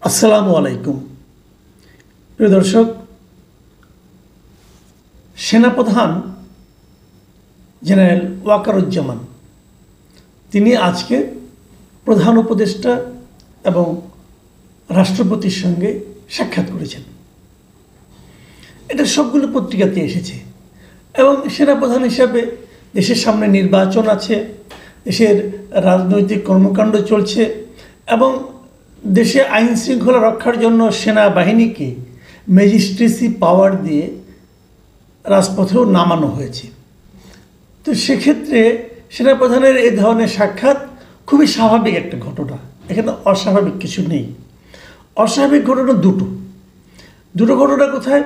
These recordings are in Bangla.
আসসালামু আলাইকুম প্রিয় দর্শক, সেনাপ্রধান জেনারেল ওয়াকারুজ্জামান তিনি আজকে প্রধান উপদেষ্টা এবং রাষ্ট্রপতির সঙ্গে সাক্ষাৎ করেছেন। এটা সবগুলো পত্রিকাতে এসেছে এবং সেনাপ্রধান হিসাবে দেশের সামনে নির্বাচন আছে, দেশের রাজনৈতিক কর্মকাণ্ড চলছে এবং দেশে আইন শৃঙ্খলা রক্ষার জন্য সেনাবাহিনীকে ম্যাজিস্ট্রেসি পাওয়ার দিয়ে রাজপথেও নামানো হয়েছে। তো সেক্ষেত্রে সেনাপ্রধানের এই ধরনের সাক্ষাৎ খুবই স্বাভাবিক একটা ঘটনা, এখানে অস্বাভাবিক কিছু নেই। অস্বাভাবিক ঘটনা দুটো ঘটনা কোথায়?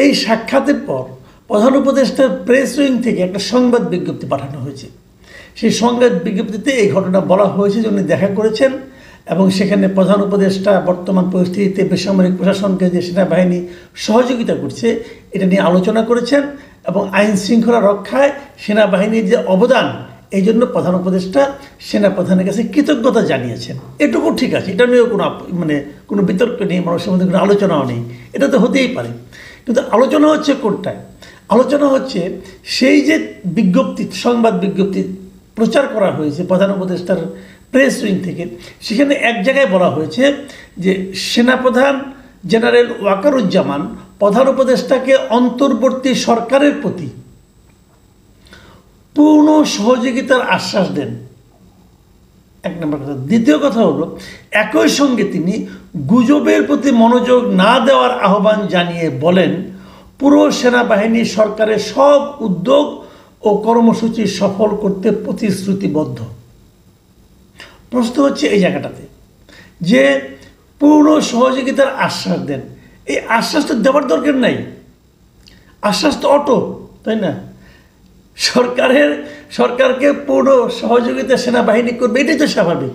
এই সাক্ষাতের পর প্রধান উপদেষ্টার প্রেস উইং থেকে একটা সংবাদ বিজ্ঞপ্তি পাঠানো হয়েছে। সেই সংবাদ বিজ্ঞপ্তিতে এই ঘটনা বলা হয়েছে যে উনি দেখা করেছেন এবং সেখানে প্রধান উপদেষ্টা বর্তমান পরিস্থিতিতে বেসামরিক প্রশাসনকে যে সেনাবাহিনী সহযোগিতা করছে এটা নিয়ে আলোচনা করেছেন এবং আইন শৃঙ্খলা রক্ষায় সেনাবাহিনীর যে অবদান এই জন্য প্রধান উপদেষ্টা সেনাপ্রধানের কাছে কৃতজ্ঞতা জানিয়েছেন। এটুকু ঠিক আছে, এটা নিয়েও কোনো বিতর্ক নেই, মানুষের মধ্যে কোনো আলোচনাও নেই, এটা তো হতেই পারে। কিন্তু আলোচনা হচ্ছে কোনটায়? আলোচনা হচ্ছে সেই যে বিজ্ঞপ্তি, সংবাদ বিজ্ঞপ্তি প্রচার করা হয়েছে প্রধান উপদেষ্টার প্রেস উইং থেকে, সেখানে এক জায়গায় বলা হয়েছে যে সেনাপ্রধান জেনারেল ওয়াকারুজ্জামান প্রধান উপদেষ্টাকে অন্তর্বর্তী সরকারের প্রতি পূর্ণ সহযোগিতার আশ্বাস দেন, এক নম্বর কথা। দ্বিতীয় কথা হলো একই সঙ্গে তিনি গুজবের প্রতি মনোযোগ না দেওয়ার আহ্বান জানিয়ে বলেন পুরো সেনাবাহিনী সরকারের সব উদ্যোগ ও কর্মসূচি সফল করতে প্রতিশ্রুতিবদ্ধ। প্রশ্ন হচ্ছে এই জায়গাটাতে যে পূর্ণ সহযোগিতার আশ্বাস দেন, এই আশ্বাসটা দেওয়ার দরকার নাই, আশ্বাস তো অটো, তাই না? সরকারকে পূর্ণ সহযোগিতা সেনাবাহিনী করবে, এটাই তো স্বাভাবিক।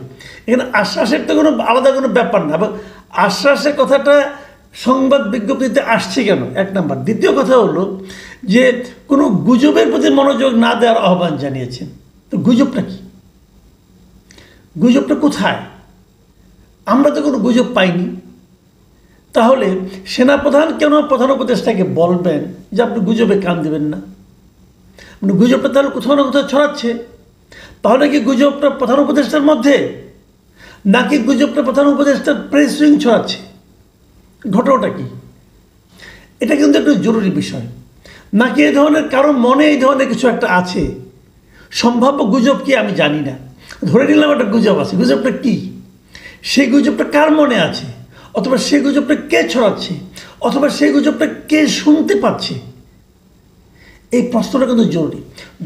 এখানে আশ্বাসের তো কোনো আলাদা কোনো ব্যাপার না। এবং আশ্বাসের কথাটা সংবাদ বিজ্ঞপ্তিতে আসছে কেন, এক নাম্বার। দ্বিতীয় কথা হলো যে কোনো গুজবের প্রতি মনোযোগ না দেওয়ার আহ্বান জানিয়েছেন। তো গুজবটা কি? গুজবটা কোথায়? আমরা তো কোনো গুজব পাইনি। তাহলে সেনাপ্রধান কেন প্রধান উপদেষ্টাকে বলবেন যে আপনি গুজবে কান দেবেন না? মানে গুজবটা তাহলে কোথাও না কোথাও ছড়াচ্ছে। তাহলে কি গুজবটা প্রধান উপদেষ্টার মধ্যে, নাকি গুজবটা প্রধান উপদেষ্টার প্রেস উইং ছড়াচ্ছে? ঘটনাটা কি? এটা কিন্তু একটু জরুরি বিষয়। নাকি এই ধরনের কারো মনে এই ধরনের কিছু একটা আছে? সম্ভাব্য গুজব কি আমি জানি না, ধরে নিলাম একটা গুজব আছে। গুজবটা কি? সেই গুজবটা কার মনে আছে, অথবা সেই গুজবটা কে ছড়াচ্ছে, অথবা সেই গুজবটা কে শুনতে পাচ্ছে? এই প্রশ্নটা কিন্তু জরুরি।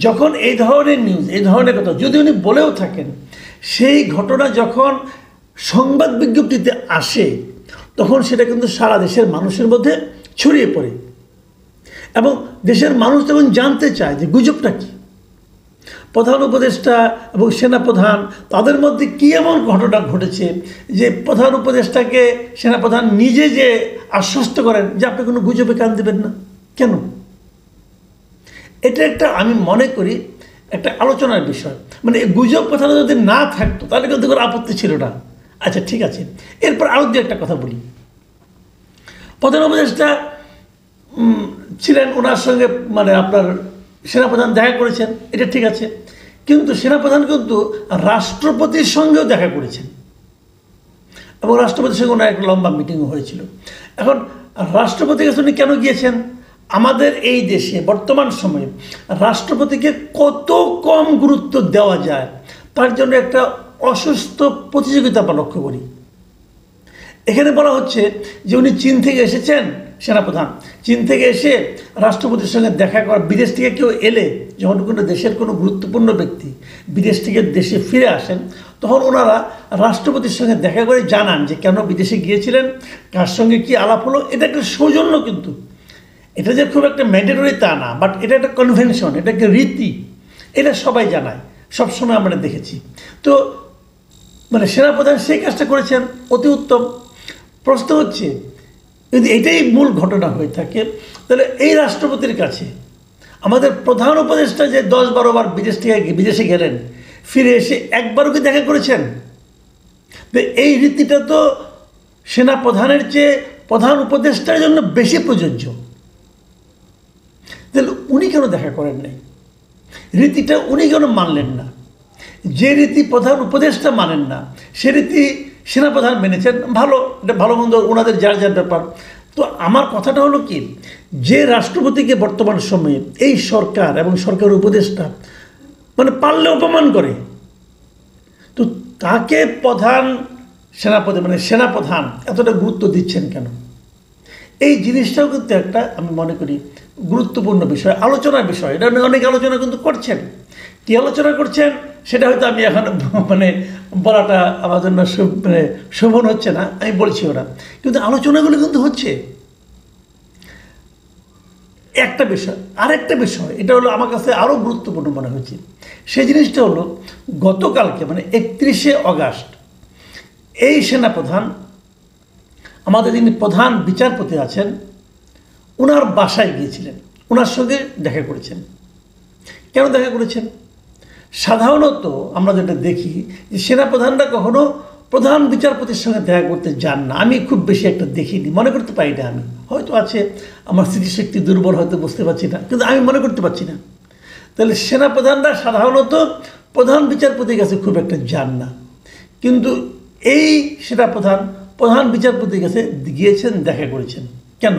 যখন এই ধরনের নিউজ, এই ধরনের কথা যদি উনি বলেও থাকেন, সেই ঘটনা যখন সংবাদ বিজ্ঞপ্তিতে আসে তখন সেটা কিন্তু সারা দেশের মানুষের মধ্যে ছড়িয়ে পড়ে এবং দেশের মানুষ তখন জানতে চায় যে গুজবটা কি। প্রধান উপদেষ্টা এবং সেনাপ্রধান তাদের মধ্যে কী এমন ঘটনা ঘটেছে যে প্রধান উপদেষ্টাকে সেনাপ্রধান নিজে যে আশ্বস্ত করেন যে আপনি কোনো গুজবে কান দেবেন না? কেন? এটা একটা, আমি মনে করি একটা আলোচনার বিষয়। মানে এই গুজব কথাটা যদি না থাকতো তাহলে কিন্তু কোনো আপত্তি ছিল না। আচ্ছা ঠিক আছে, এরপর আরও দু একটা কথা বলি। প্রধান উপদেষ্টা ছিলেন, ওনার সঙ্গে আপনার সেনাপ্রধান দেখা করেছেন, এটা ঠিক আছে। কিন্তু সেনাপ্রধান কিন্তু রাষ্ট্রপতির সঙ্গেও দেখা করেছেন এবং রাষ্ট্রপতির সঙ্গে ওনার একটা লম্বা মিটিংও হয়েছিল। এখন রাষ্ট্রপতির কাছে উনি কেন গিয়েছেন? আমাদের এই দেশে বর্তমান সময়ে রাষ্ট্রপতিকে কত কম গুরুত্ব দেওয়া যায় তার জন্য একটা অসুস্থ প্রতিযোগিতা আমরা লক্ষ্য করি। এখানে বলা হচ্ছে যে উনি চীন থেকে এসেছেন, সেনাপ্রধান চীন থেকে এসে রাষ্ট্রপতির সঙ্গে দেখা করা। বিদেশ থেকে কেউ এলে, যখন কোনো দেশের কোনো গুরুত্বপূর্ণ ব্যক্তি বিদেশ থেকে দেশে ফিরে আসেন, তখন ওনারা রাষ্ট্রপতির সঙ্গে দেখা করে জানান যে কেন বিদেশে গিয়েছিলেন, কার সঙ্গে কী আলাপ হলো। এটা একটা সৌজন্য, কিন্তু এটা যে খুব একটা ম্যান্ডেটরি তা না, বাট এটা একটা কনভেনশন, এটা একটা রীতি, এটা সবাই জানায়, সবসময় আমরা দেখেছি। তো সেনাপ্রধান সেই কাজটা করেছেন, অতি উত্তম। প্রশ্ন হচ্ছে যদি এটাই মূল ঘটনা হয়ে থাকে তাহলে এই রাষ্ট্রপতির কাছে আমাদের প্রধান উপদেষ্টা যে 10-12 বার বিদেশে গেলেন, ফিরে এসে একবারও কি দেখা করেছেন? তো এই রীতিটা তো সেনা প্রধানের চেয়ে প্রধান উপদেষ্টার জন্য বেশি প্রযোজ্য, তাহলে উনি কেন দেখা করেন নাই? রীতিটা উনি কেন মানলেন না? যে রীতি প্রধান উপদেষ্টা মানেন না সে রীতি সেনাপ্রধান মেনেছেন। ভালো, এটা ভালো মন্দ ওনাদের যার যার ব্যাপার। তো আমার কথাটা হলো কি, যে রাষ্ট্রপতিকে বর্তমান সময়ে এই সরকার এবং সরকার উপদেষ্টা মানে পারলে অপমান করে, তো তাকে প্রধান সেনাপতি মানে সেনাপ্রধান এতটা গুরুত্ব দিচ্ছেন কেন? এই জিনিসটাও কিন্তু একটা আমি মনে করি গুরুত্বপূর্ণ বিষয়, আলোচনার বিষয়। এটা নিয়ে অনেক আলোচনা কিন্তু করছেন। কী আলোচনা করছেন সেটা হয়তো আমি এখন মানে বলাটা আমার জন্য মানে শোভন হচ্ছে না, আমি বলছি ওরা, কিন্তু আলোচনাগুলো কিন্তু হচ্ছে। একটা বিষয়, আরেকটা বিষয়, এটা হলো আমার কাছে আরও গুরুত্বপূর্ণ মনে হচ্ছে। সেই জিনিসটা হলো গতকালকে মানে 31শে অগাস্ট এই সেনাপ্রধান আমাদের যিনি প্রধান বিচারপতি আছেন ওনার বাসায় গিয়েছিলেন, ওনার সঙ্গে দেখা করেছেন। কেন দেখা করেছেন? সাধারণত আমরা যেটা দেখি যে সেনাপ্রধানরা কখনো প্রধান বিচারপতির সঙ্গে দেখা করতে যান না। আমি খুব বেশি একটা দেখিনি, মনে করতে পারি না। আমি হয়তো আছে, আমার স্মৃতিশক্তি দুর্বল, হয়তো বুঝতে পারছি না, কিন্তু আমি মনে করতে পারছি না। তাহলে সেনাপ্রধানরা সাধারণত প্রধান বিচারপতির কাছে খুব একটা যান না, কিন্তু এই সেনাপ্রধান প্রধান বিচারপতির কাছে গিয়েছেন, দেখা করেছেন। কেন?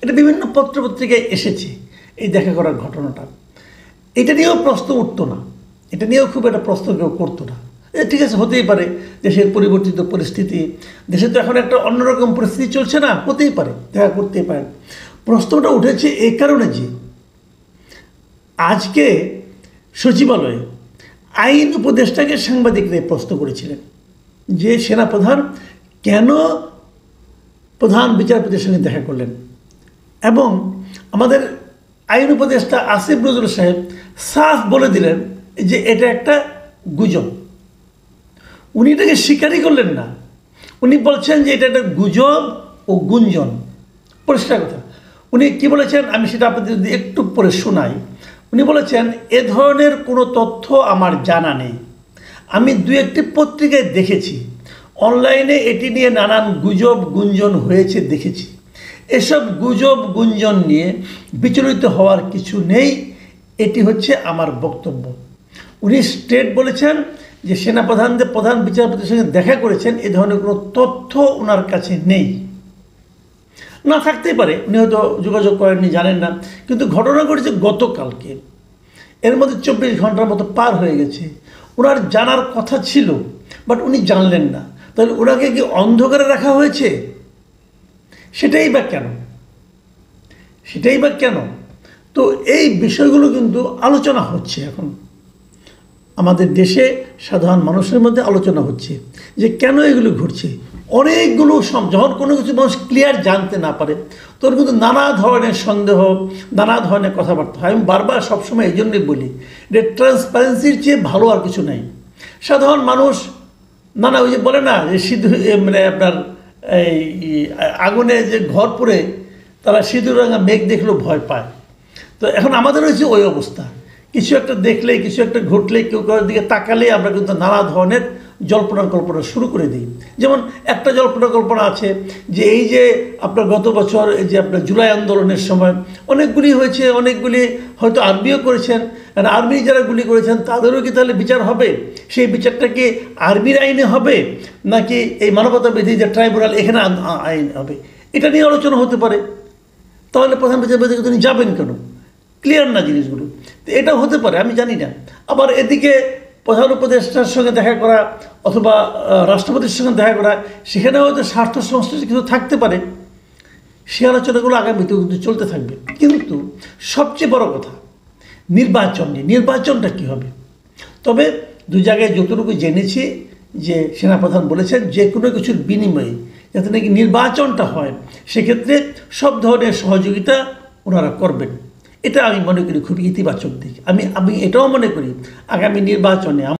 এটা বিভিন্ন পত্রপত্রিকায় এসেছে এই দেখা করার ঘটনাটা। এটা নিয়েও প্রশ্ন উঠতো না, এটা নিয়েও খুব একটা প্রশ্ন কেউ করতো না। ঠিক আছে, হতেই পারে, দেশের পরিবর্তিত পরিস্থিতি, দেশে তো এখন একটা অন্যরকম পরিস্থিতি চলছে না, হতেই পারে, দেখা করতেই পারেন। প্রশ্নটা উঠেছে এই কারণে যে আজকে সচিবালয়ে আইন উপদেষ্টাকে সাংবাদিকরা প্রশ্ন করেছিলেন যে সেনাপ্রধান কেন প্রধান বিচারপতির সঙ্গে দেখা করলেন, এবং আমাদের আইন উপদেষ্টা আসিফ নজরুল সাহেব সাফ বলে দিলেন যে এটা একটা গুজব। উনি এটাকে স্বীকারই করলেন না, উনি বলছেন যে এটা একটা গুজব ও গুঞ্জন। পরিষ্কার কথা। উনি কি বলেছেন আমি সেটা আপনাদের যদি একটু পরে শোনাই। উনি বলেছেন এ ধরনের কোনো তথ্য আমার জানা নেই, আমি দু একটি পত্রিকায় দেখেছি, অনলাইনে এটি নিয়ে নানান গুজব গুঞ্জন হয়েছে দেখেছি। এসব গুজব গুঞ্জন নিয়ে বিচলিত হওয়ার কিছু নেই, এটি হচ্ছে আমার বক্তব্য। উনি স্ট্রেট বলেছেন যে সেনাপ্রধানদের প্রধান বিচারপতির সঙ্গে দেখা করেছেন, এ ধরনের কোনো তথ্য ওনার কাছে নেই। না থাকতেই পারে, উনি হয়তো যোগাযোগ করেননি, জানেন না। কিন্তু ঘটনা ঘটেছে গতকালকে, এর মধ্যে 24 ঘন্টার মতো পার হয়ে গেছে। ওনার জানার কথা ছিল, বাট উনি জানলেন না। তাহলে ওনাকে কি অন্ধকারে রাখা হয়েছে? সেটাই বা কেন? সেটাই বা কেন? তো এই বিষয়গুলো কিন্তু আলোচনা হচ্ছে এখন আমাদের দেশে, সাধারণ মানুষের মধ্যে আলোচনা হচ্ছে যে কেন এগুলো ঘটছে। অনেকগুলো যখন কোনো কিছু মানুষ ক্লিয়ার জানতে না পারে তখন কিন্তু নানা ধরনের সন্দেহ, নানা ধরনের কথাবার্তা হয়। আমি বারবার সবসময় এই জন্যই বলি যে ট্রান্সপারেন্সির চেয়ে ভালো আর কিছু নাই। সাধারণ মানুষ নানা ওই যে বলে না যে সিঁদুর মানে আপনার এই আগুনে যে ঘর পড়ে তারা সিঁদুর রাঙা মেঘ দেখলেও ভয় পায়। তো এখন আমাদের হয়েছে ওই অবস্থা, কিছু একটা দেখলে, কিছু একটা ঘটলে, কেউ কারোর দিকে তাকালে আমরা কিন্তু নানা ধরনের জল্পনা কল্পনা শুরু করে দিই। যেমন একটা জল্পনা কল্পনা আছে যে এই যে আপনার গত বছর এই যে আপনার জুলাই আন্দোলনের সময় অনেকগুলি হয়েছে, অনেকগুলি হয়তো আর্মিও করেছেন, আর্মি যারা গুলি করেছেন তাদেরও কি তাহলে বিচার হবে? সেই বিচারটা কি আর্মির আইনে হবে নাকি এই মানবতাবিধি যে ট্রাইব্যুনাল এখানে আইন হবে? এটা নিয়ে আলোচনা হতে পারে। তাহলে প্রধান বিচারপতিকে তিনি যাবেন কেন? ক্লিয়ার না জিনিসগুলো। তো এটাও হতে পারে, আমি জানি না। আবার এদিকে প্রধান উপদেষ্টার সঙ্গে দেখা করা অথবা রাষ্ট্রপতির সঙ্গে দেখা করা, সেখানে হয়তো স্বার্থ সংশ্লিষ্ট কিছু থাকতে পারে। সে আলোচনাগুলো আগামীতেও কিন্তু চলতে থাকবে। কিন্তু সবচেয়ে বড় কথা নির্বাচন নিয়ে, নির্বাচনটা কী হবে। তবে দু জায়গায় যতটুকু জেনেছি যে সেনাপ্রধান বলেছেন যে কোনো কিছুর বিনিময়ে যাতে নাকি নির্বাচনটা হয়, সেক্ষেত্রে সব ধরনের সহযোগিতা ওনারা করবেন। এটা আমি মনে করি খুব ইতিবাচক দিক। আমি এটাও মনে করি আগামী নির্বাচনে